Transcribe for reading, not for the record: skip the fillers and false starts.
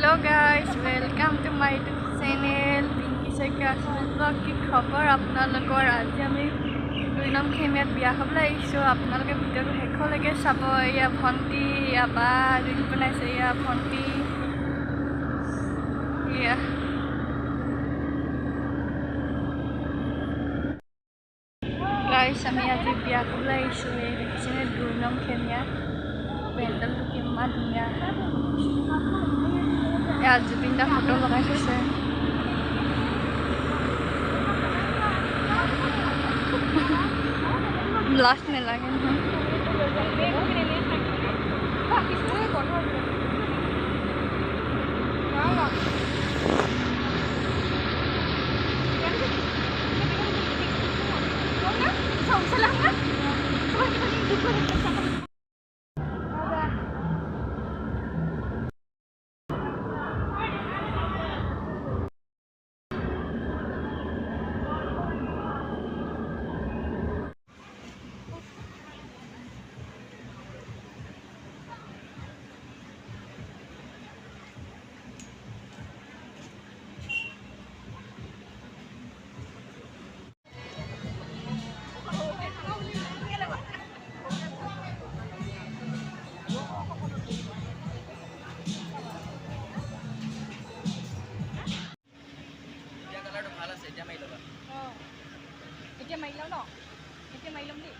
hello guys welcome to my channel Pinky Saikia blog की खबर आपनालोকৰ আজি আমি দুইনম খেমিয়াত বিয়া খাবলৈ আহিছোঁ আপোনালোকে ভিডিঅ'টো শেষলৈকে চাব ইয়া ভণ্টি ইয়া বা ৰিল বনাইছে ইয়া ভণ্টি ইয়া গাইস আমি আজি বিয়া খাবলৈ আহিছোঁ এই দেখিছেনে দুইনম খেমিয়া পেণ্ডেলটো কিমান ধুনীয়া यार जुबिन दा फोटो लगा से लास्ट में लगे এতিয়া মাৰি লওঁ ন এতিয়া মাৰি ল'ম দেই